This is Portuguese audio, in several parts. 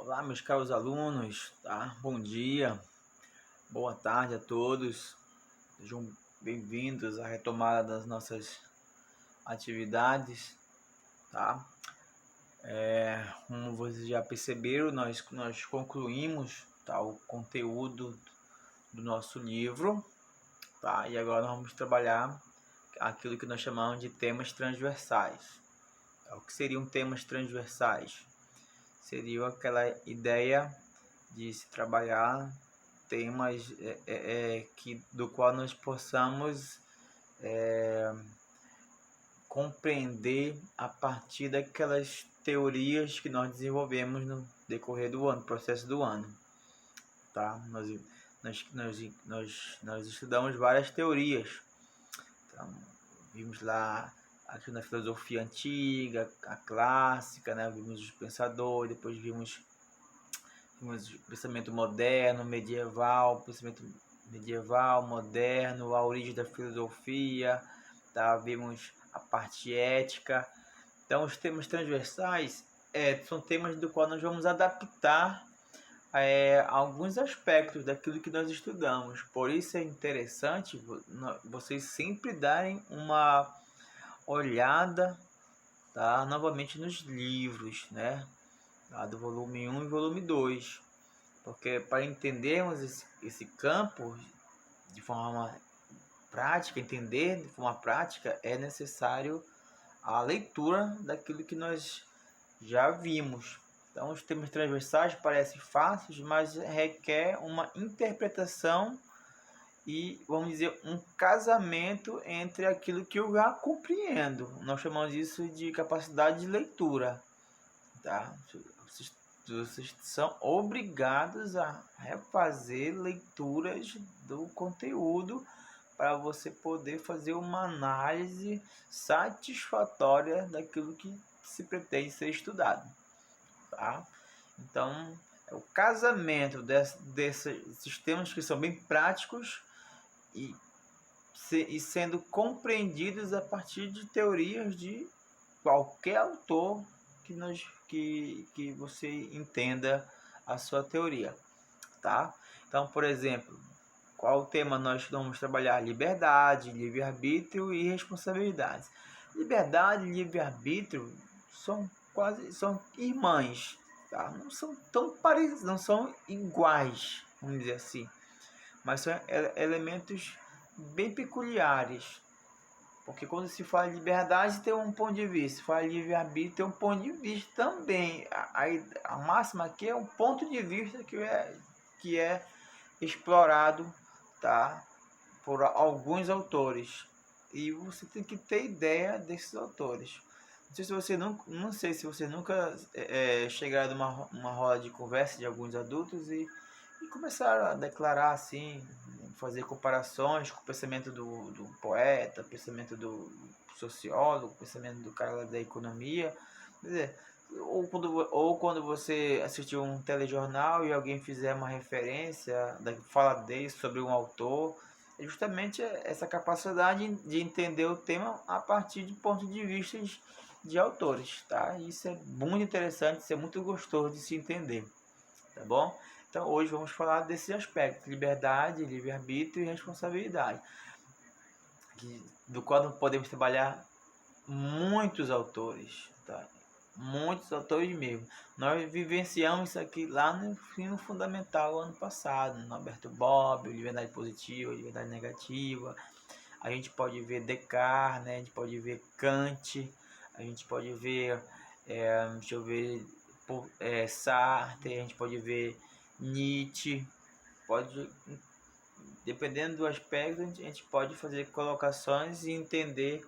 Olá, meus caros alunos, tá? Bom dia, boa tarde a todos. Sejam bem-vindos à retomada das nossas atividades, tá? Como vocês já perceberam, nós concluímos, tá, o conteúdo do nosso livro, tá? E agora nós vamos trabalhar aquilo que nós chamamos de temas transversais. O que seriam temas transversais? Seria aquela ideia de se trabalhar temas do qual nós possamos compreender a partir daquelas teorias que nós desenvolvemos no decorrer do ano, processo do ano, tá? Nós estudamos várias teorias, então, vimos lá aqui na filosofia antiga, a clássica, né? Vimos os pensadores, depois vimos pensamento moderno, medieval, moderno, a origem da filosofia, tá? Vimos a parte ética. Então, os temas transversais são temas do qual nós vamos adaptar alguns aspectos daquilo que nós estudamos. Por isso é interessante vocês sempre darem uma olhada, tá? Novamente nos livros, né? Do volume 1 e volume 2, porque para entendermos esse campo de forma prática, entender de forma prática, é necessário a leitura daquilo que nós já vimos. Então, os temas transversais parecem fáceis, mas requer uma interpretação e, vamos dizer, um casamento entre aquilo que eu já compreendo. Nós chamamos isso de capacidade de leitura, tá? Vocês são obrigados a refazer leituras do conteúdo para você poder fazer uma análise satisfatória daquilo que se pretende ser estudado, tá? Então, é o casamento desses temas que são bem práticos e sendo compreendidos a partir de teorias de qualquer autor que você entenda a sua teoria, tá? Então, por exemplo, qual o tema nós vamos trabalhar? Liberdade, livre-arbítrio e responsabilidade. Liberdade e livre-arbítrio são irmãs, tá? Não são tão parecidos, não são iguais, vamos dizer assim, mas são elementos bem peculiares. Porque quando se fala de liberdade tem um ponto de vista, se fala de livre-arbítrio tem um ponto de vista também. A máxima aqui é um ponto de vista que é explorado, tá, por alguns autores. E você tem que ter ideia desses autores. Não sei se você nunca chegaram numa roda de conversa de alguns adultos e começaram a declarar assim, fazer comparações com o pensamento do poeta, pensamento do sociólogo, pensamento do cara da economia. Quer dizer, ou quando você assistiu um telejornal e alguém fizer uma referência, fala dele sobre um autor, é justamente essa capacidade de entender o tema a partir de pontos de vista de autores, tá? Isso é muito interessante, isso é muito gostoso de se entender, tá bom? Então hoje vamos falar desse aspecto, liberdade, livre-arbítrio e responsabilidade, do qual não podemos trabalhar muitos autores, tá? Muitos autores mesmo. Nós vivenciamos isso aqui lá no ensino fundamental ano passado, no Alberto Bob, liberdade positiva, liberdade negativa. A gente pode ver Descartes, né? A gente pode ver Kant, a gente pode ver, Sartre, a gente pode ver Nietzsche, pode, dependendo do aspecto, a gente pode fazer colocações e entender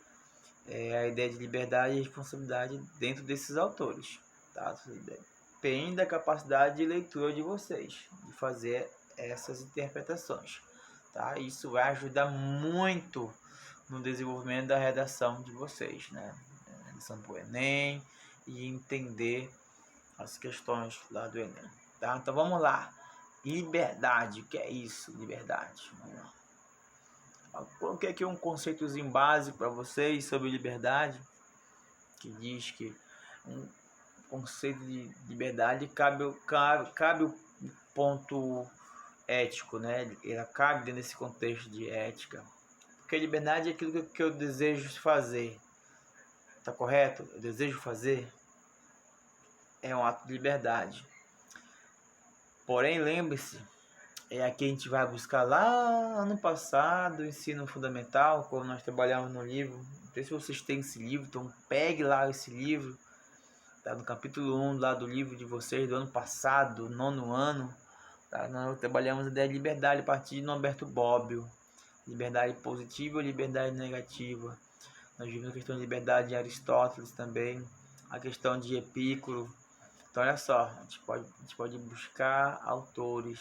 a ideia de liberdade e responsabilidade dentro desses autores, tá? Depende da capacidade de leitura de vocês, de fazer essas interpretações, tá? Isso vai ajudar muito no desenvolvimento da redação de vocês, né? Redação para o Enem e entender as questões lá do Enem, tá? Então vamos lá. Liberdade, o que é isso? Liberdade. Vamos lá. Eu coloquei aqui um conceitozinho básico para vocês sobre liberdade, que diz que conceito de liberdade, cabe o ponto ético, né? Ela cabe dentro desse contexto de ética. Porque a liberdade é aquilo que eu desejo fazer. Tá correto? Eu desejo fazer. É um ato de liberdade. Porém, lembre-se, aqui a gente vai buscar lá no passado, ensino fundamental, quando nós trabalhamos no livro. Não sei se vocês têm esse livro, então pegue lá esse livro. Tá no capítulo 1 lá do livro de vocês, do ano passado, 9º ano. Tá? Nós trabalhamos a ideia de liberdade a partir de Norberto Bobbio. Liberdade positiva ou liberdade negativa. Nós vimos a questão de liberdade de Aristóteles também. A questão de Epicuro. Então olha só, a gente pode buscar autores,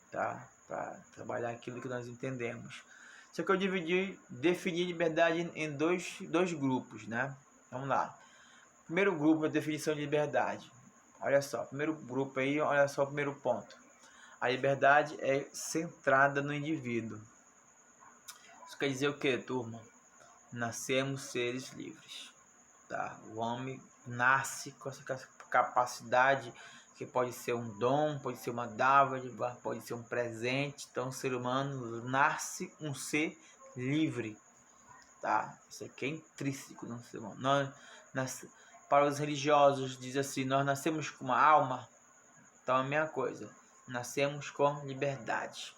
tá? Para trabalhar aquilo que nós entendemos. Só que eu defini liberdade em dois grupos, né? Vamos lá. Primeiro grupo, a definição de liberdade. Olha só, primeiro grupo aí, olha só o primeiro ponto. A liberdade é centrada no indivíduo. Isso quer dizer o que, turma? Nascemos seres livres, tá? O homem nasce com essa capacidade, que pode ser um dom, pode ser uma dádiva, pode ser um presente. Então o ser humano nasce um ser livre, tá? Isso aqui é intrínseco no ser humano. Para os religiosos diz assim, nós nascemos com uma alma. Então é a mesma coisa, nascemos com liberdade.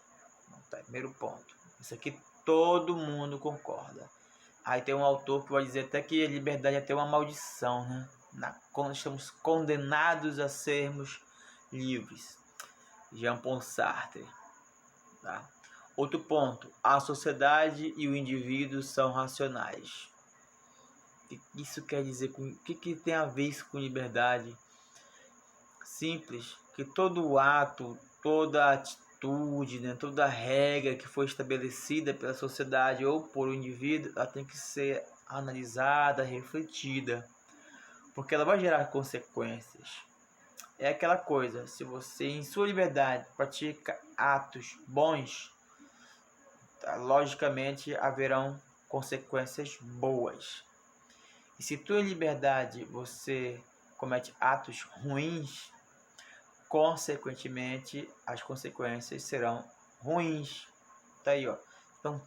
Tá, primeiro ponto, isso aqui todo mundo concorda. Aí tem um autor que vai dizer até que a liberdade é até uma maldição, né? Quando estamos condenados a sermos livres. Jean-Paul Sartre. Tá? Outro ponto, a sociedade e o indivíduo são racionais. O que isso quer dizer? O que tem a ver isso com liberdade? Simples, que todo ato, toda atitude, né, toda regra que foi estabelecida pela sociedade ou por um indivíduo, ela tem que ser analisada, refletida, porque ela vai gerar consequências. É aquela coisa, se você em sua liberdade pratica atos bons, tá, logicamente haverão consequências boas. E se tua liberdade você comete atos ruins, consequentemente as consequências serão ruins. Tá aí, ó. Então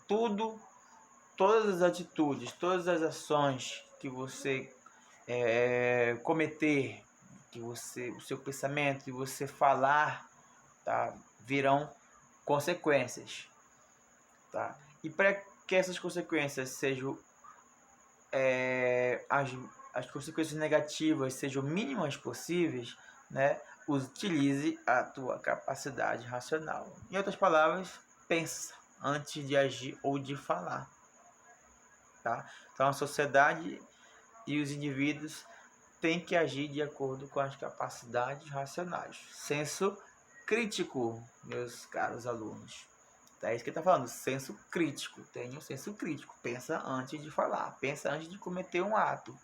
todas as atitudes, todas as ações que você cometer, o seu pensamento, que você falar, tá, virão consequências, tá? E para que essas consequências sejam as consequências negativas sejam mínimas possíveis, né? Utilize a tua capacidade racional. Em outras palavras, pensa antes de agir ou de falar, tá? Então a sociedade e os indivíduos têm que agir de acordo com as capacidades racionais. Senso crítico, meus caros alunos. É isso que ele está falando, senso crítico. Tenha um senso crítico. Pensa antes de falar, pensa antes de cometer um ato.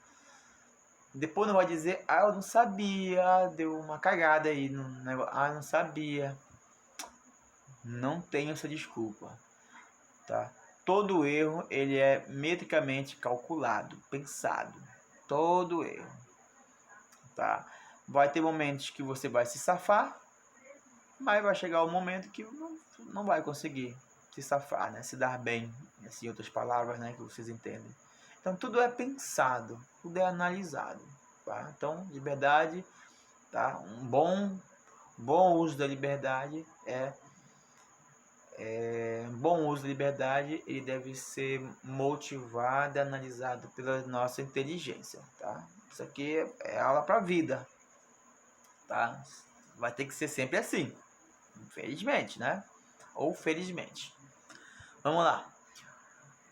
Depois não vai dizer, eu não sabia, deu uma cagada aí no negócio, eu não sabia. Não tenha essa desculpa, tá? Todo erro, ele é metricamente calculado, pensado. Todo erro, tá? Vai ter momentos que você vai se safar, mas vai chegar um momento que não vai conseguir se safar, né? Se dar bem, assim, em outras palavras, né? Que vocês entendem. Então tudo é pensado, tudo é analisado, tá? Então liberdade, tá? Um bom uso da liberdade bom uso da liberdade, ele deve ser motivado e analisado pela nossa inteligência, tá? Isso aqui é aula para a vida, tá? Vai ter que ser sempre assim, infelizmente, né? Ou felizmente. Vamos lá.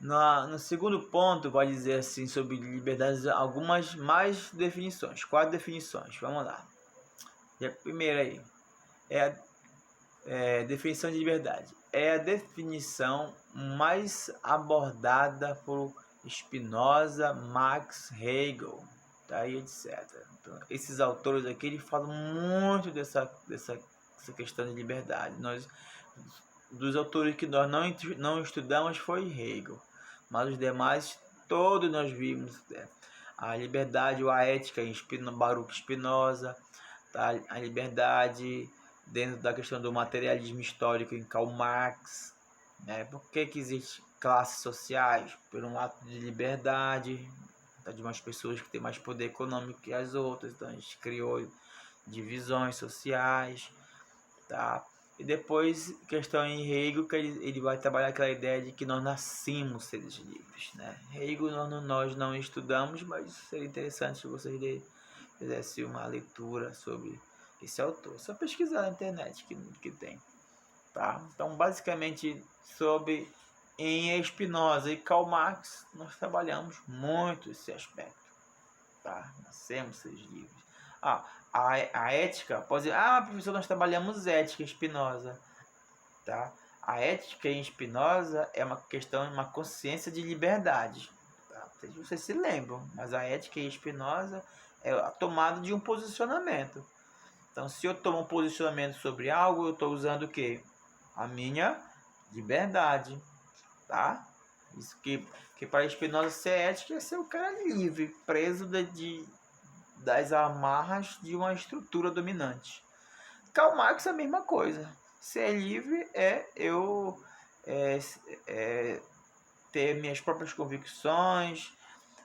No segundo ponto, vai dizer assim sobre liberdade algumas mais definições, 4 definições. Vamos lá. E a primeira aí é a definição de liberdade. É a definição mais abordada por Spinoza, Marx, Hegel, tá? E etc. Então, esses autores aqui eles falam muito dessa questão de liberdade. Dos autores que nós não estudamos foi Hegel, mas os demais todos nós vimos. a liberdade ou a ética em Baruch Spinoza, tá? A liberdade dentro da questão do materialismo histórico em Karl Marx, né? Por que existe classes sociais? Por um ato de liberdade, tá? De umas pessoas que têm mais poder econômico que as outras, então a gente criou divisões sociais, tá? E depois, questão em Hegel, que ele vai trabalhar aquela ideia de que nós nascemos seres livres, né? Hegel nós não estudamos, mas seria interessante se vocês fizessem uma leitura sobre esse autor. É só pesquisar na internet que tem, tá? Então, basicamente, sobre em Spinoza e Karl Marx, nós trabalhamos muito esse aspecto, tá? Nascemos seres livres. A ética, pode dizer, professor, nós trabalhamos ética em Spinoza, tá? A ética em Spinoza é uma questão, uma consciência de liberdade, tá? Não sei se vocês se lembram, mas a ética em Spinoza é a tomada de um posicionamento. Então, se eu tomo um posicionamento sobre algo, eu estou usando o quê? A minha liberdade, tá? Isso que para Spinoza ser ética é ser o cara livre, preso das amarras de uma estrutura dominante. Karl Marx é a mesma coisa. Ser livre é eu ter minhas próprias convicções,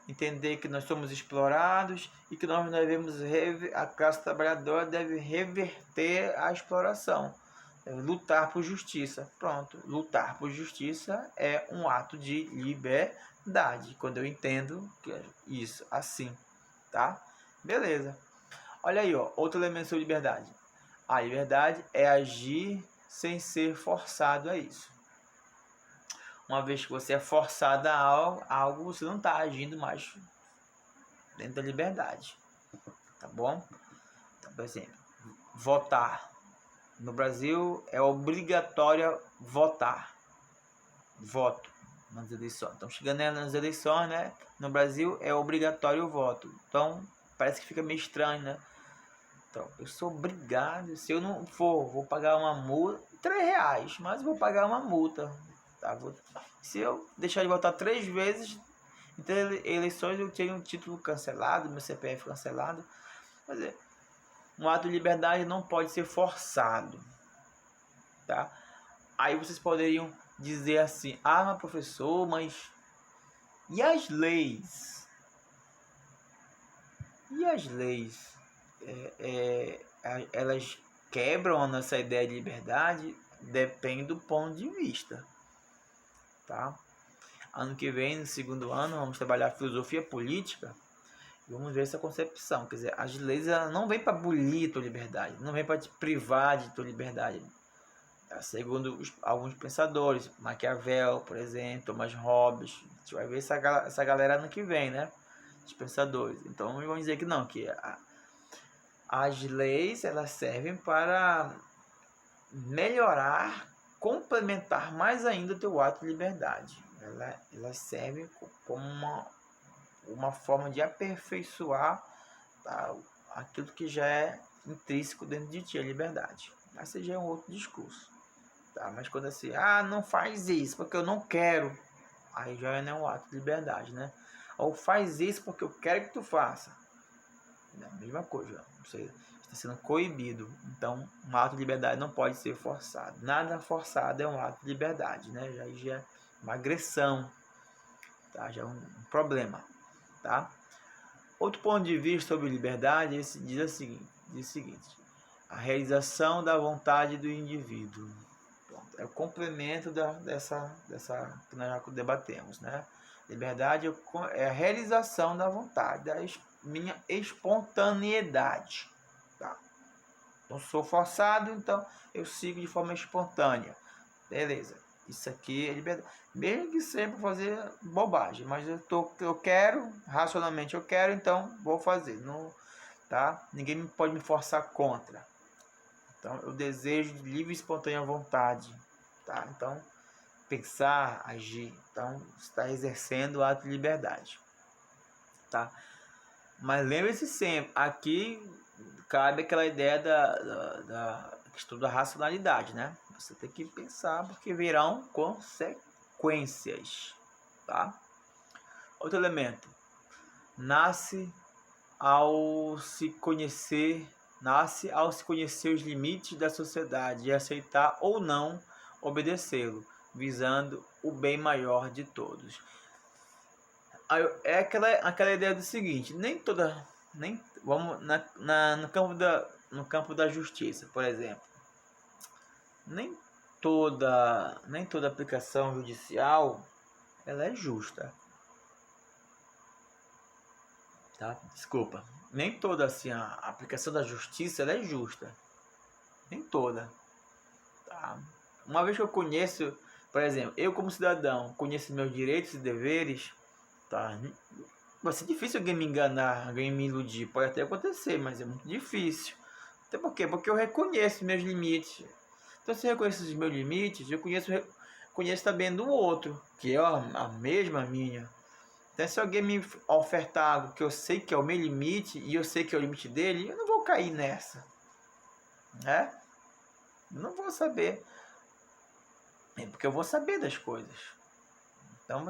entender que nós somos explorados e que nós devemos a classe trabalhadora deve reverter a exploração, lutar por justiça. Pronto, lutar por justiça é um ato de liberdade, quando eu entendo isso assim, tá? Beleza. Olha aí, ó, outro elemento sobre liberdade. A liberdade é agir sem ser forçado a isso. Uma vez que você é forçado a algo, você não está agindo mais dentro da liberdade, tá bom? Então, por exemplo, votar. No Brasil é obrigatório votar. Voto nas eleições. Então, chegando nas eleições, né? No Brasil é obrigatório o voto. Então, parece que fica meio estranho, né? Então, eu sou obrigado, se eu não for, vou pagar uma multa, R$3, mas vou pagar uma multa, tá? Se eu deixar de votar 3 vezes, então eleições eu tenho um título cancelado, meu CPF cancelado. Quer dizer, um ato de liberdade não pode ser forçado, tá? Aí vocês poderiam dizer assim, mas professor, mas e as leis? E as leis? Elas quebram a nossa ideia de liberdade? Depende do ponto de vista, tá? Ano que vem, no segundo ano, vamos trabalhar filosofia política e vamos ver essa concepção. Quer dizer, as leis não vêm para abolir a tua liberdade, não vêm para te privar de tua liberdade, tá? Segundo alguns pensadores, Maquiavel, por exemplo, Thomas Hobbes, a gente vai ver essa galera ano que vem, né? Os pensadores. Então, vamos dizer que não, que as leis elas servem para melhorar, complementar mais ainda o teu ato de liberdade. Elas servem como uma forma de aperfeiçoar, tá, aquilo que já é intrínseco dentro de ti, a liberdade. Mas esse já é um outro discurso. Tá? Mas quando assim, não faz isso porque eu não quero, aí já não é um ato de liberdade, né? Ou faz isso porque eu quero que tu faça. É a mesma coisa, você está sendo coibido. Então, um ato de liberdade não pode ser forçado. Nada forçado é um ato de liberdade, né? Já é uma agressão, tá? Já é um problema, tá? Outro ponto de vista sobre liberdade diz o seguinte: a realização da vontade do indivíduo. Pronto, é o complemento dessa que nós já debatemos, né? Liberdade é a realização da vontade, minha espontaneidade, tá? Não sou forçado, então eu sigo de forma espontânea, beleza? Isso aqui é liberdade, mesmo que seja para fazer bobagem, mas eu quero, racionalmente eu quero, então vou fazer, não, tá? Ninguém pode me forçar contra. Então eu desejo de livre e espontânea vontade, tá? Então pensar, agir, então está exercendo o ato de liberdade, tá? Mas lembre-se sempre, aqui cabe aquela ideia da questão da racionalidade, né? Você tem que pensar porque virão consequências, tá? Outro elemento, nasce nasce ao se conhecer os limites da sociedade e aceitar ou não obedecê-lo, visando o bem maior de todos. É aquela ideia do seguinte: vamos no campo da justiça, por exemplo, nem toda aplicação judicial ela é justa, tá? Desculpa, nem toda assim a aplicação da justiça ela é justa, nem toda, tá? Uma vez que eu conheço, por exemplo, eu como cidadão conheço meus direitos e deveres, tá? Vai ser difícil alguém me enganar, alguém me iludir. Pode até acontecer, mas é muito difícil. Até por quê? Porque eu reconheço meus limites. Então, se eu reconheço os meus limites, eu conheço também do outro, que é a mesma minha. Então, se alguém me ofertar algo que eu sei que é o meu limite e eu sei que é o limite dele, eu não vou cair nessa, né? Eu não vou saber. É porque eu vou saber das coisas. Então,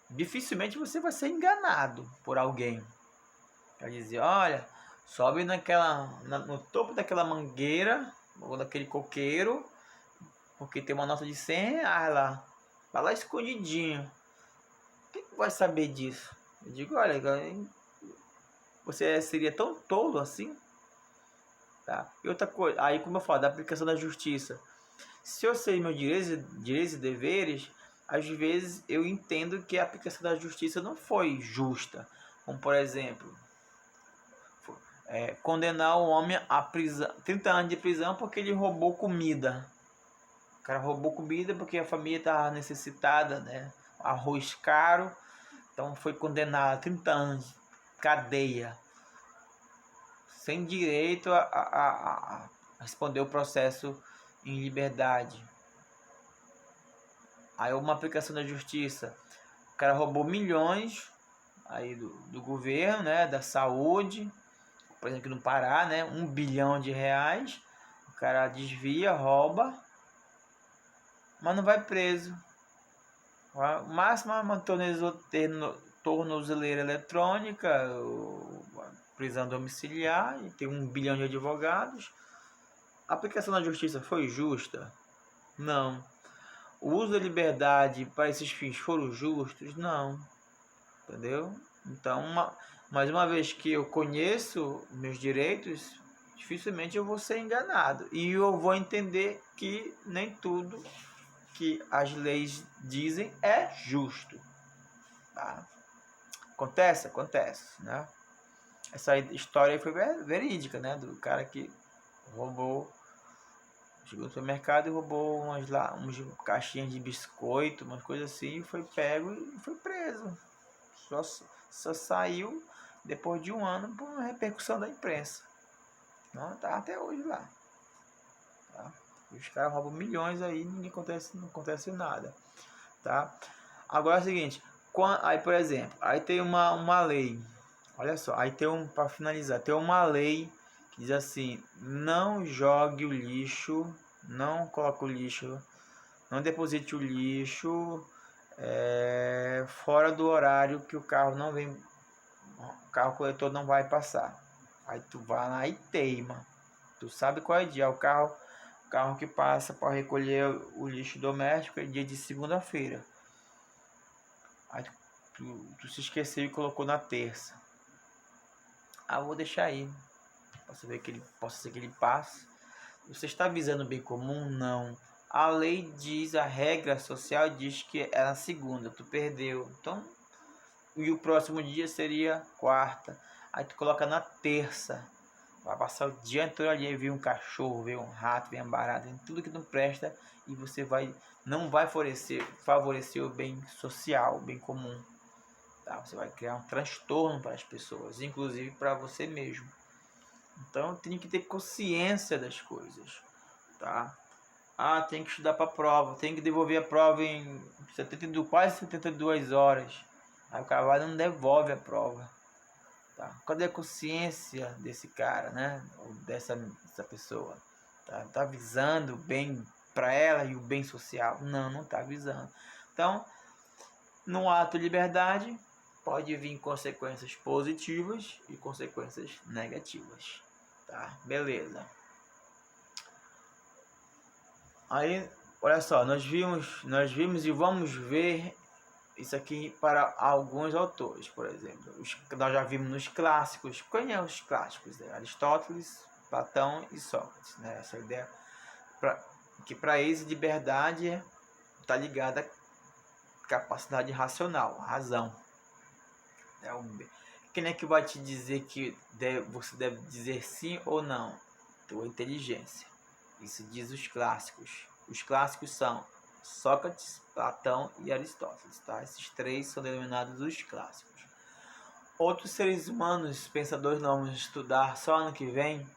dificilmente você vai ser enganado por alguém. Quer dizer, olha, sobe no topo daquela mangueira ou daquele coqueiro, porque tem uma nota de 100 reais lá. Vai lá escondidinho. Quem vai saber disso? Eu digo, olha, você seria tão tolo assim? Tá? E outra coisa, aí como eu falo, da aplicação da justiça. Se eu sei meus direitos e deveres, às vezes eu entendo que a aplicação da justiça não foi justa. Como por exemplo, condenar o homem a 30 anos de prisão porque ele roubou comida. O cara roubou comida porque a família estava necessitada, né? Arroz caro, então foi condenado a 30 anos de cadeia, sem direito a responder o processo em liberdade. Aí uma aplicação da justiça, o cara roubou milhões aí do governo, né? Da saúde, por exemplo, aqui no Pará, né? 1 bilhão de reais. O cara desvia, rouba, mas não vai preso. O máximo é uma tornozeleira eletrônica, prisão domiciliar, e tem 1 bilhão de advogados. A aplicação da justiça foi justa? Não. O uso da liberdade para esses fins foram justos? Não. Entendeu? Então, mais uma vez que eu conheço meus direitos, dificilmente eu vou ser enganado. E eu vou entender que nem tudo que as leis dizem é justo. Tá? Acontece, né? Essa história aí foi verídica, né? Do cara que chegou no supermercado e roubou umas caixinhas de biscoito, umas coisas assim, e foi pego e foi preso. Só saiu depois de 1 ano por uma repercussão da imprensa. Não tá até hoje lá. Tá? Os caras roubam milhões aí e não acontece nada. Tá? Agora é o seguinte, aí por exemplo, aí tem uma lei. Olha só, aí para finalizar, tem uma lei que diz assim: não jogue o lixo, não coloque o lixo, não deposite o lixo fora do horário que o carro não vem, o carro coletor não vai passar. Aí tu vai lá e teima. Tu sabe qual é o dia, o carro que passa para recolher o lixo doméstico é dia de segunda-feira. Aí tu se esqueceu e colocou na terça. Ah, vou deixar aí. Possa ser que ele passe. Você está visando o bem comum? Não. A lei diz, a regra social diz que é na segunda, tu perdeu. Então, e o próximo dia seria quarta. Aí tu coloca na terça. Vai passar o dia inteiro ali, ver um cachorro, ver um rato, ver uma barata, ver tudo que não presta, e você não vai favorecer o bem social, o bem comum. Tá? Você vai criar um transtorno para as pessoas, inclusive para você mesmo. Então tem que ter consciência das coisas, tá? Ah, tem que estudar para a prova, tem que devolver a prova em quase 72 horas. Aí o cara vai e não devolve a prova. Tá? Cadê a consciência desse cara, né? Ou dessa pessoa? Tá visando o bem para ela e o bem social? Não tá visando. Então, no ato de liberdade, pode vir consequências positivas e consequências negativas, tá? Beleza. Aí, olha só, nós vimos e vamos ver isso aqui para alguns autores, por exemplo. Nós já vimos nos clássicos. Quem é os clássicos? Né? Aristóteles, Platão e Sócrates. Né? Essa ideia que para eles liberdade está ligada à capacidade racional, à razão. Quem é que vai te dizer que você deve dizer sim ou não? Tua inteligência. Isso diz os clássicos. Os clássicos são Sócrates, Platão e Aristóteles. Tá? Esses três são denominados os clássicos. Outros seres humanos, pensadores, nós vamos estudar só ano que vem.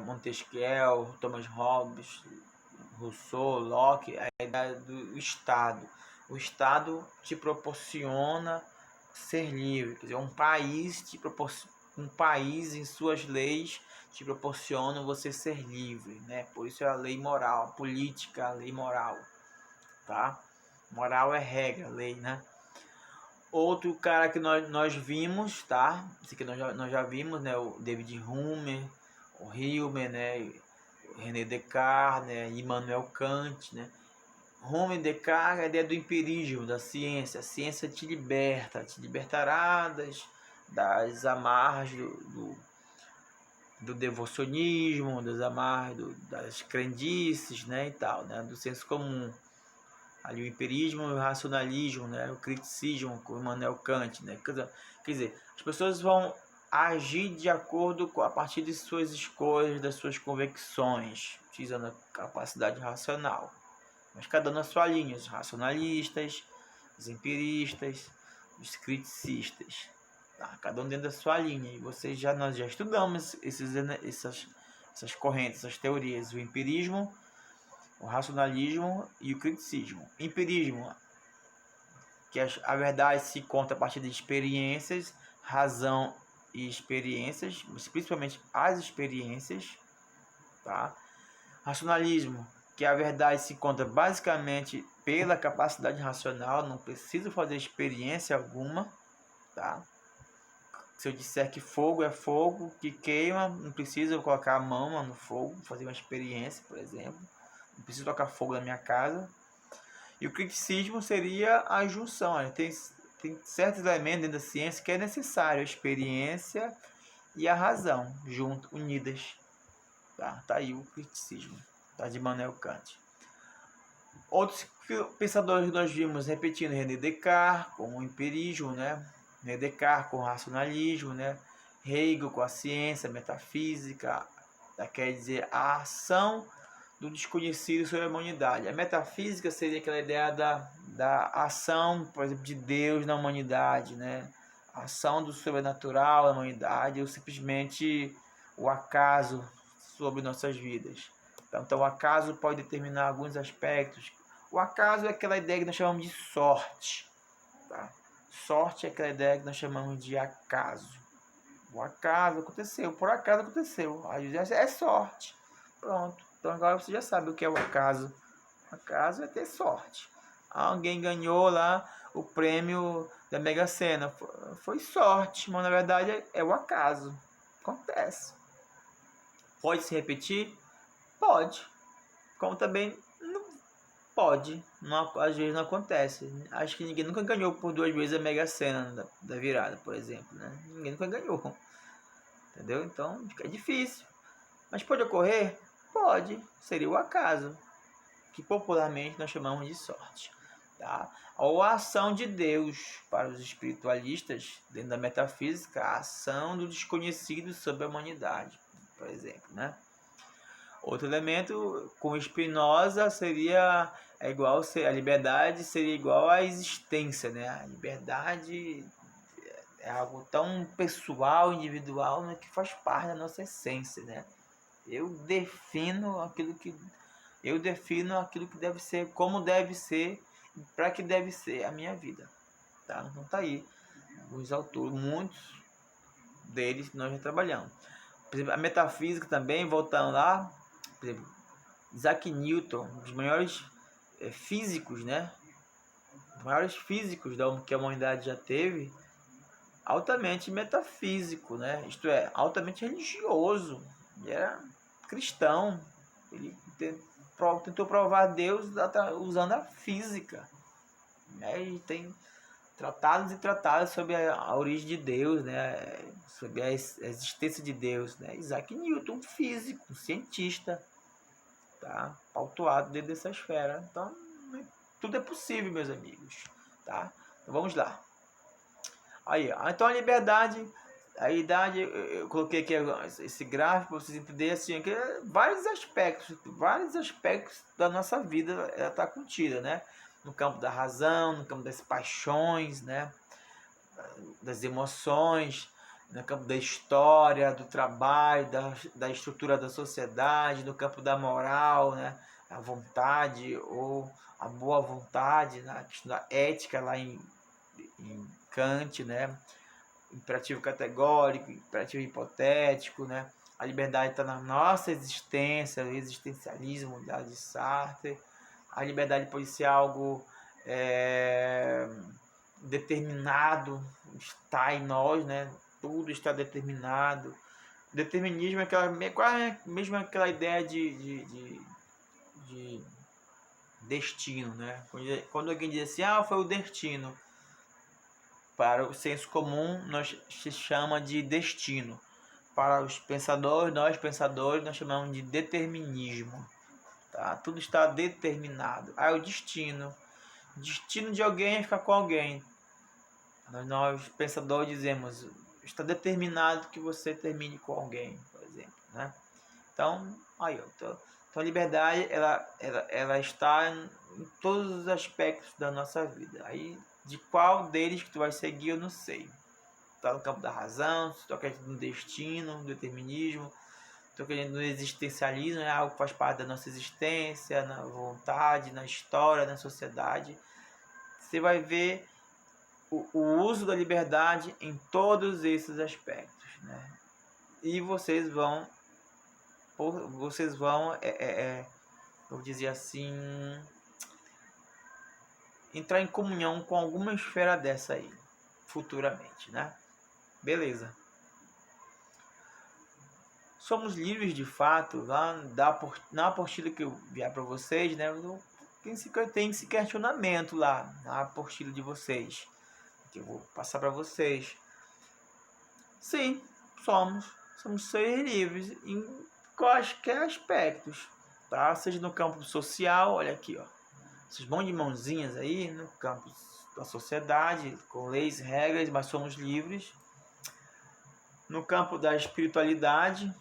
Montesquieu, Thomas Hobbes, Rousseau, Locke, a ideia do Estado. O Estado te proporciona ser livre, quer dizer, um país em suas leis te proporciona você ser livre, né? Por isso é a lei moral, a política, a lei moral, tá? Moral é regra, lei, né? Outro cara que nós vimos, tá? Esse aqui nós já vimos, né? O David Hume, o Hilmer, né? O René Descartes, né? Immanuel Kant, né? Hume e Descartes, a ideia do empirismo, da ciência. A ciência te libertará das amarras do devocionismo, das amarras das crendices, né, e tal, né, do senso comum. Ali o empirismo e o racionalismo, né, o criticismo com Immanuel Kant, né, quer dizer, as pessoas vão agir de acordo com a partir de suas escolhas, das suas convicções, utilizando a capacidade racional. Mas cada um na sua linha, os racionalistas, os empiristas, os criticistas. Tá? Cada um dentro da sua linha. E nós já estudamos essas correntes, essas teorias. O empirismo, o racionalismo e o criticismo. Empirismo, que a verdade se conta a partir de experiências, razão e experiências, mas principalmente as experiências. Tá? Racionalismo, que a verdade se encontra basicamente pela capacidade racional, não preciso fazer experiência alguma, tá? Se eu disser que fogo é fogo, que queima, não preciso colocar a mão no fogo, fazer uma experiência, por exemplo. Não preciso tocar fogo na minha casa. E o criticismo seria a junção. Tem certos elementos dentro da ciência que é necessário, a experiência e a razão, unidas. Tá aí o criticismo, tá, de Immanuel Kant. Outros pensadores que nós vimos repetindo, René Descartes com o empirismo, né? René Descartes com o racionalismo, né? Hegel com a ciência, a metafísica, quer dizer, a ação do desconhecido sobre a humanidade. A metafísica seria aquela ideia da ação, por exemplo, de Deus na humanidade, né? A ação do sobrenatural na humanidade, ou simplesmente o acaso sobre nossas vidas. Então o acaso pode determinar alguns aspectos. O acaso é aquela ideia que nós chamamos de sorte. Tá? Sorte é aquela ideia que nós chamamos de acaso. O acaso aconteceu, por acaso aconteceu. Aí é sorte. Pronto. Então agora você já sabe o que é o acaso. O acaso é ter sorte. Alguém ganhou lá o prêmio da Mega Sena. Foi sorte, mas na verdade é o acaso. Acontece. Pode se repetir? Pode. Como também não pode. Não, às vezes não acontece. Acho que ninguém nunca ganhou por 2 vezes a Mega Sena da virada, por exemplo. Né? Ninguém nunca ganhou. Entendeu? Então é difícil. Mas pode ocorrer? Pode. Seria o acaso. Que popularmente nós chamamos de sorte. Tá? Ou a ação de Deus para os espiritualistas, dentro da metafísica, a ação do desconhecido sobre a humanidade, por exemplo. Né? Outro elemento com Spinoza seria igual a liberdade seria igual à existência, né? A liberdade é algo tão pessoal, individual, né, que faz parte da nossa essência, né? Eu defino aquilo que deve ser, como deve ser, para que deve ser a minha vida, tá? Então tá aí os autores, muitos deles nós já trabalhamos. Por exemplo, a metafísica também, voltando lá, por exemplo, Isaac Newton, um dos maiores físicos, né, maiores físicos que a humanidade já teve, altamente metafísico, né? Isto é, altamente religioso. Ele era cristão. Ele tentou provar Deus usando a física. Né? E tem tratados e tratados sobre a origem de Deus, né? Sobre a existência de Deus. Né? Isaac Newton, um físico, um cientista, tá? Pautuado dentro dessa esfera. Então, tudo é possível, meus amigos. Tá? Então, vamos lá. Aí, então a liberdade, a idade, eu coloquei aqui esse gráfico para vocês entenderem assim, que vários aspectos da nossa vida ela está contida, né? No campo da razão, no campo das paixões, né? Das emoções, no campo da história, do trabalho, da estrutura da sociedade, no campo da moral, né? A vontade ou a boa vontade, na questão da ética lá em Kant, né? Imperativo categórico, imperativo hipotético, né? A liberdade está na nossa existência, o existencialismo de Sartre. A liberdade pode ser algo determinado, está em nós, né? Tudo está determinado. Determinismo é mesmo aquela ideia de destino, né? Quando alguém diz assim, foi o destino. Para o senso comum, nós se chama de destino. Para os pensadores, nós chamamos de determinismo. Tá? Tudo está determinado. O destino. O destino de alguém é ficar com alguém. Nós pensadores, dizemos, está determinado que você termine com alguém, por exemplo. Né? Então, então a liberdade ela está em todos os aspectos da nossa vida. Aí, de qual deles que tu vai seguir, eu não sei. Está no campo da razão, se tu acredita no destino, no determinismo, tu acredita no existencialismo, é algo que faz parte da nossa existência, na vontade, na história, na sociedade. Você vai ver o uso da liberdade em todos esses aspectos. Né? E vocês vão eu dizer assim, entrar em comunhão com alguma esfera dessa aí, futuramente, né? Beleza. Somos livres de fato, lá na apostila que eu vier para vocês, né? Tem esse questionamento lá, na apostila de vocês, que eu vou passar para vocês. Sim, somos seres livres em quaisquer aspectos, tá? Seja no campo social, olha aqui, ó. Vocês vão de mãozinhas aí no campo da sociedade, com leis, regras, mas somos livres. No campo da espiritualidade,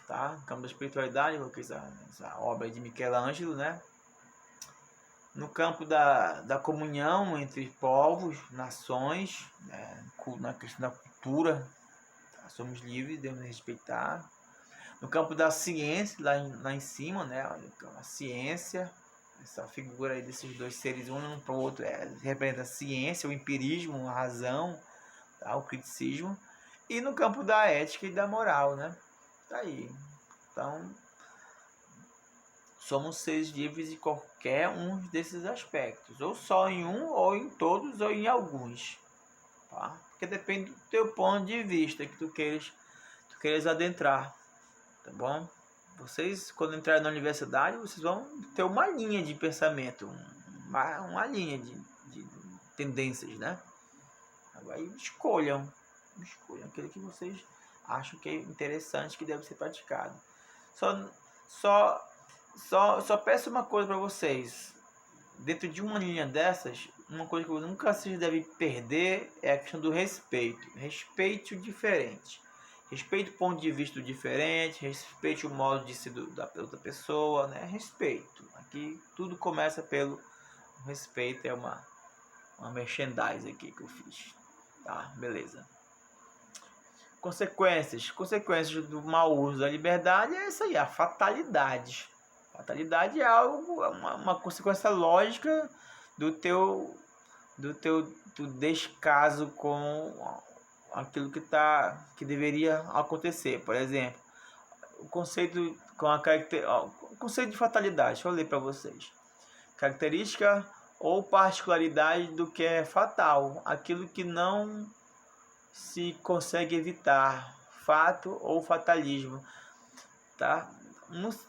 tá? No campo da espiritualidade, essa obra de Michelangelo, né? No campo da comunhão entre povos, nações, né? Na questão da cultura, tá? Somos livres, devemos respeitar. No campo da ciência, lá em cima, né? A ciência, essa figura aí desses dois seres, um para o outro, representa a ciência, o empirismo, a razão, tá? O criticismo. E no campo da ética e da moral, né? Tá aí. Então, somos seres livres em qualquer um desses aspectos. Ou só em um, ou em todos, ou em alguns. Tá? Porque depende do teu ponto de vista que tu queres adentrar. Tá bom? Vocês, quando entrarem na universidade, vocês vão ter uma linha de pensamento, uma linha de tendências, né? Agora escolham aquilo que vocês acham que é interessante, que deve ser praticado. Só peço uma coisa para vocês. Dentro de uma linha dessas, uma coisa que nunca vocês devem perder é a questão do respeito. Respeite o diferente. Respeite o ponto de vista do diferente, respeite o modo de ser da outra pessoa, né? Respeito. Aqui tudo começa pelo respeito, é uma merchandise aqui que eu fiz. Tá, beleza. Consequências do mau uso da liberdade é isso aí, a fatalidade. Fatalidade é algo, uma consequência lógica do teu descaso com aquilo que deveria acontecer. Por exemplo, o conceito de fatalidade. Deixa eu ler para vocês. Característica ou particularidade do que é fatal, aquilo que não se consegue evitar, fato ou fatalismo, tá?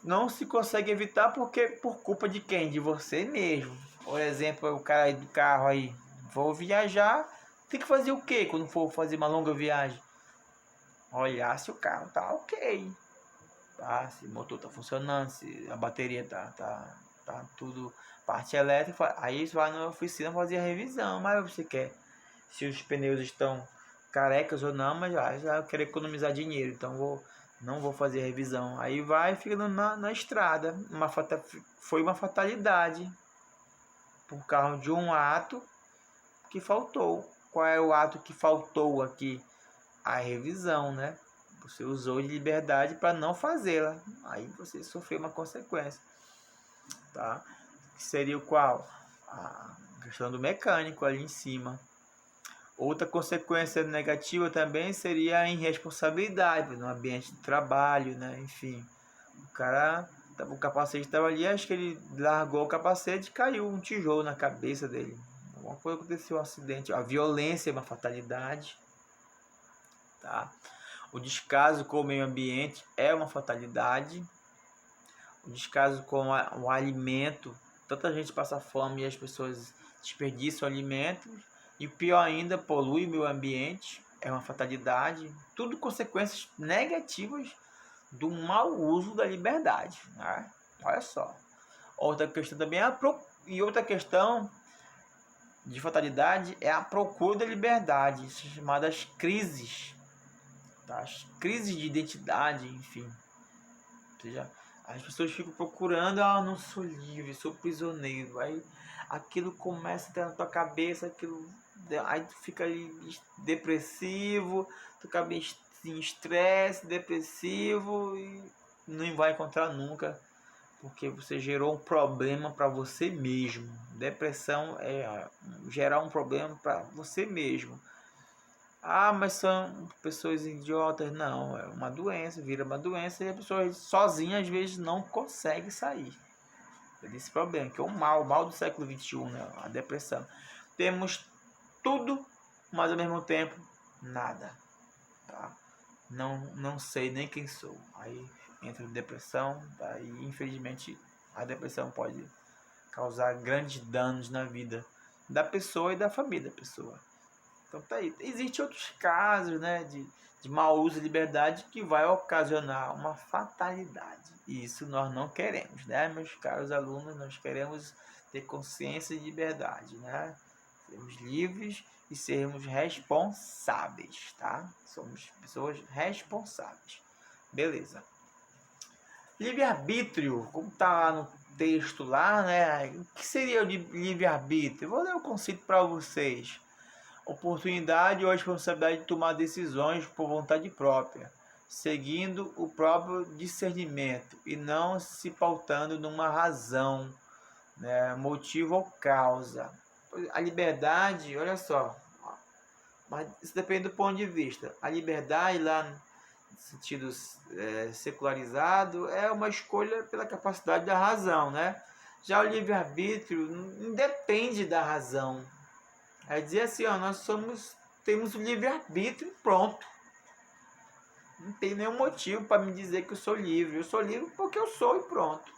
Não se consegue evitar porque por culpa de quem? De você mesmo. Por exemplo, o cara aí do carro aí, vou viajar, tem que fazer o quê quando for fazer uma longa viagem? Olhar se o carro tá ok, tá? Se o motor tá funcionando, se a bateria tá tudo, parte elétrica, aí você vai na oficina fazer a revisão, mas você quer, se os pneus estão carecas ou não, mas já eu quero economizar dinheiro, então não vou fazer a revisão. Aí vai e fica na estrada. Foi uma fatalidade por causa de um ato que faltou. Qual é o ato que faltou aqui? A revisão, né? Você usou de liberdade para não fazê-la. Aí você sofreu uma consequência, tá? Que seria o qual? A questão do mecânico ali em cima. Outra consequência negativa também seria a irresponsabilidade no ambiente de trabalho, né? Enfim, o capacete estava ali, acho que ele largou o capacete e caiu um tijolo na cabeça dele. Alguma coisa aconteceu, um acidente. A violência é uma fatalidade, tá? O descaso com o meio ambiente é uma fatalidade. O descaso com o alimento, tanta gente passa fome e as pessoas desperdiçam alimentos. E pior ainda, polui o meio ambiente, é uma fatalidade. Tudo consequências negativas do mau uso da liberdade, né? Olha só. Outra questão também e outra questão de fatalidade é a procura da liberdade, chamadas crises, tá? As crises de identidade, enfim. Ou seja, as pessoas ficam procurando, não sou livre, sou prisioneiro. Aí aquilo começa a entrar na tua cabeça, aí tu fica ali depressivo, tu acaba em estresse, depressivo e não vai encontrar nunca, porque você gerou um problema para você mesmo. Depressão é gerar um problema para você mesmo. Mas são pessoas idiotas. Não, é uma doença, vira uma doença e a pessoa sozinha às vezes não consegue sair desse problema, que é o mal do século XXI, né? A depressão. Temos tudo, mas ao mesmo tempo nada, tá? Não sei nem quem sou. Aí entra depressão, tá? E infelizmente a depressão pode causar grandes danos na vida da pessoa e da família da pessoa. Então tá aí. Existem outros casos, né, de mau uso de liberdade que vai ocasionar uma fatalidade. E isso nós não queremos, né, meus caros alunos? Nós queremos ter consciência de liberdade, né? Sermos livres e sermos responsáveis, tá? Somos pessoas responsáveis. Beleza. Livre-arbítrio, como tá lá no texto lá, né? O que seria o livre-arbítrio? Vou ler o conceito para vocês. Oportunidade ou responsabilidade de tomar decisões por vontade própria, seguindo o próprio discernimento e não se pautando numa razão, né, motivo ou causa. A liberdade, olha só, mas isso depende do ponto de vista. A liberdade, lá no sentido secularizado, é uma escolha pela capacidade da razão, né? Já o livre-arbítrio não depende da razão. É dizer assim, temos o livre-arbítrio, pronto. Não tem nenhum motivo para me dizer que eu sou livre. Eu sou livre porque eu sou e pronto.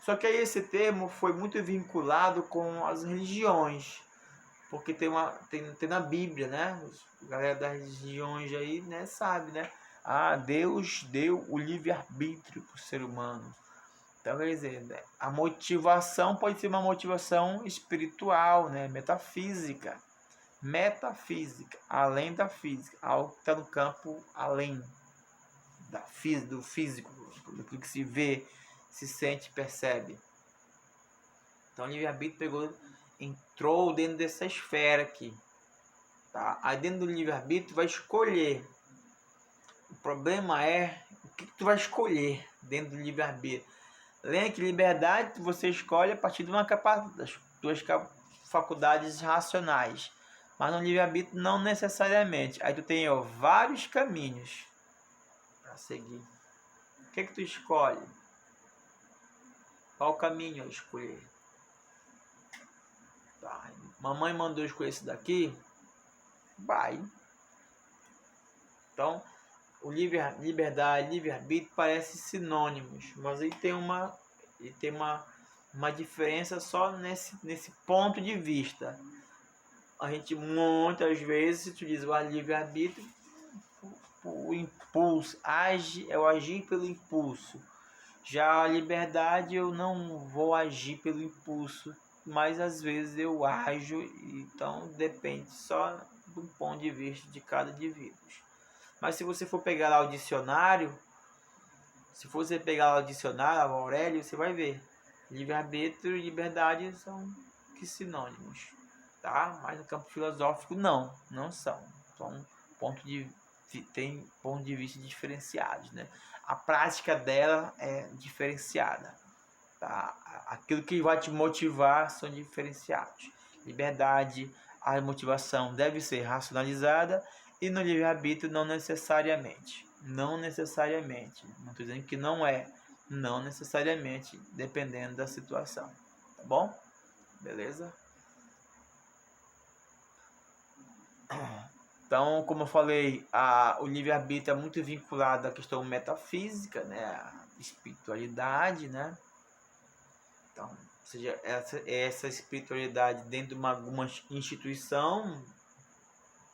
Só que aí esse termo foi muito vinculado com as religiões. Porque tem na Bíblia, né? A galera das religiões aí, né, sabe, né? Deus deu o livre-arbítrio para o ser humano. Então, quer dizer, a motivação pode ser uma motivação espiritual, né? Metafísica, além da física, algo que está no campo além do físico, do que se vê, se sente, percebe. Então, o livre-arbítrio entrou dentro dessa esfera aqui, tá? Aí dentro do livre-arbítrio vai escolher. O problema é o que tu vai escolher dentro do livre-arbítrio. Lembra que liberdade você escolhe a partir de uma das duas faculdades racionais. Mas no livre-arbítrio não necessariamente. Aí tu tem vários caminhos para seguir. O que tu escolhe? Qual caminho eu escolher? mamãe mandou escolher esse daqui, vai. Então, o liberdade, livre-arbítrio parecem sinônimos, mas ele tem uma diferença só nesse ponto de vista. A gente muitas vezes utiliza o livre-arbítrio, o impulso, é o agir pelo impulso. Já a liberdade, eu não vou agir pelo impulso, mas às vezes eu ajo, então depende só do ponto de vista de cada indivíduo. Mas se você for pegar lá o dicionário, o Aurélio, você vai ver. Livre-arbítrio e liberdade são que sinônimos, tá? Mas no campo filosófico não são. São tem pontos de vista diferenciados, né? A prática dela é diferenciada, tá? Aquilo que vai te motivar são diferenciados. Liberdade, a motivação deve ser racionalizada e no livre-arbítrio não necessariamente. Não necessariamente. Não estou dizendo que não é. Não necessariamente, dependendo da situação. Tá bom? Beleza? Então, como eu falei, o livre-arbítrio é muito vinculado à questão metafísica, né? À espiritualidade, né? Então, ou seja, essa espiritualidade dentro de alguma instituição,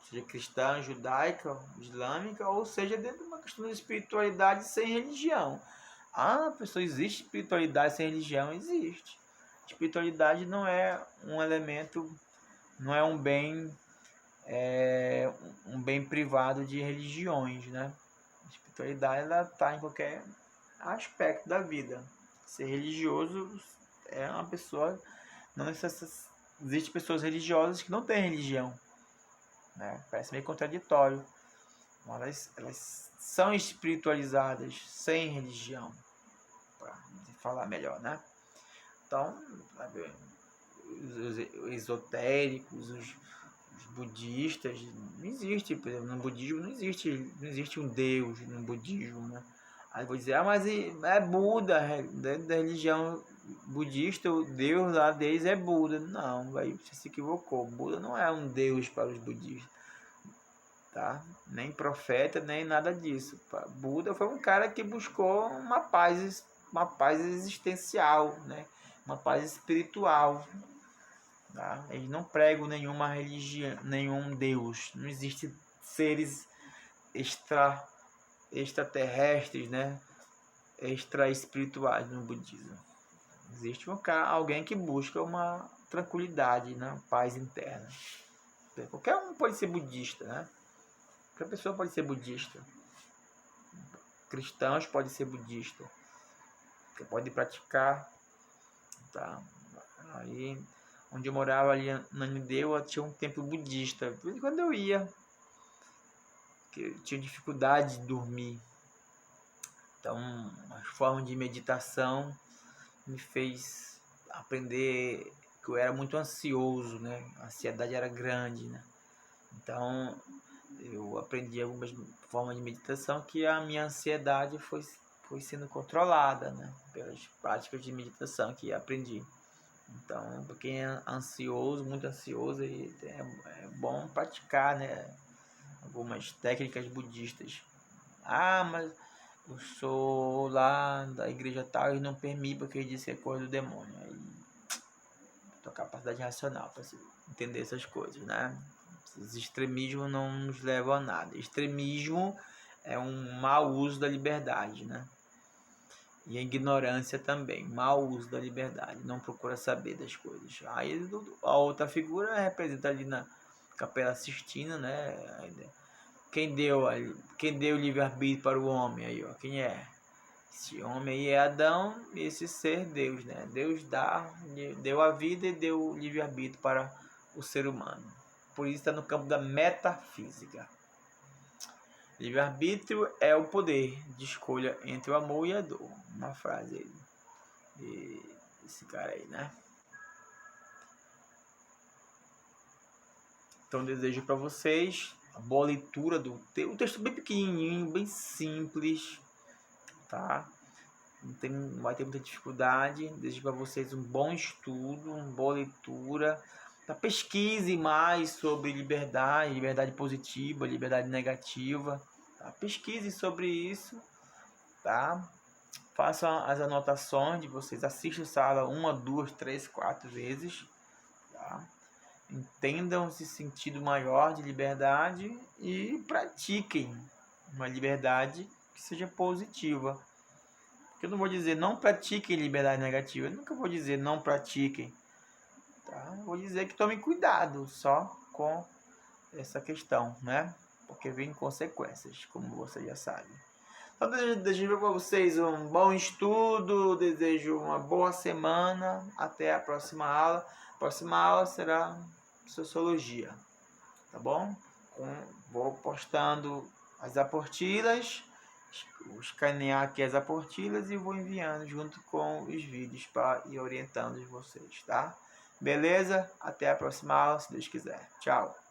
seja cristã, judaica, islâmica, ou seja, dentro de uma questão de espiritualidade sem religião. Pessoal, existe espiritualidade sem religião? Existe. Espiritualidade não é um elemento, não é um bem privado de religiões, né? A espiritualidade, ela está em qualquer aspecto da vida. Ser religioso é uma pessoa, não necessariamente, existem pessoas religiosas que não têm religião, né? Parece meio contraditório, mas elas são espiritualizadas sem religião, para falar melhor, né? Então, os esotéricos, os budistas, não existe, por exemplo, no budismo não existe um Deus no budismo, né? Aí vou dizer, mas é Buda, da religião budista, o Deus lá deles é Buda. Não, aí você se equivocou. Buda não é um Deus para os budistas, tá? Nem profeta, nem nada disso. Buda foi um cara que buscou uma paz existencial, né? Uma paz espiritual. Tá? Eles não pregam nenhuma religião, nenhum Deus. Não existe seres extraterrestres, né? Extra espirituais no budismo. Existe alguém que busca uma tranquilidade, né? Paz interna. Qualquer um pode ser budista, né? Qualquer pessoa pode ser budista. Cristãos podem ser budistas. Você pode praticar, tá? Aí, onde eu morava ali na Nideu, tinha um templo budista. Quando eu ia, que eu tinha dificuldade de dormir. Então, a forma de meditação me fez aprender que eu era muito ansioso, né? A ansiedade era grande, né? Então, eu aprendi algumas formas de meditação que a minha ansiedade foi sendo controlada, né? Pelas práticas de meditação que aprendi. Então, para quem é ansioso, muito ansioso, é bom praticar, né? Algumas técnicas budistas. Mas eu sou lá da igreja tal e não permite porque ele disse que é coisa do demônio. Aí, tua capacidade racional para entender essas coisas, né? Os extremismos não nos levam a nada. Extremismo é um mau uso da liberdade, né? E a ignorância também, mau uso da liberdade, não procura saber das coisas. Aí a outra figura representa ali na Capela Sistina, né? Quem deu o livre-arbítrio para o homem aí, ó? Quem é? Esse homem aí é Adão, esse ser Deus, né? Deus deu a vida e deu o livre-arbítrio para o ser humano. Por isso está no campo da metafísica. Livre-arbítrio é o poder de escolha entre o amor e a dor. Uma frase aí desse cara aí, né? Então desejo para vocês a boa leitura do texto. Um texto bem pequenininho, bem simples, tá? Não vai ter muita dificuldade. Desejo para vocês um bom estudo, uma boa leitura. Tá? Pesquise mais sobre liberdade, liberdade positiva, liberdade negativa. Tá? Pesquise sobre isso, tá? Façam as anotações de vocês, assistam essa aula 1, 2, 3, 4 vezes, tá? Entendam esse sentido maior de liberdade e pratiquem uma liberdade que seja positiva. Porque eu não vou dizer não pratiquem liberdade negativa, eu nunca vou dizer não pratiquem. Tá? Eu vou dizer que tomem cuidado só com essa questão, né? Porque vem consequências, como você já sabe. Então, desejo para vocês um bom estudo, desejo uma boa semana. Até a próxima aula. A próxima aula será Sociologia, tá bom? Vou postando as apostilas, vou escanear aqui as apostilas e vou enviando junto com os vídeos para ir orientando vocês, tá? Beleza? Até a próxima aula, se Deus quiser. Tchau!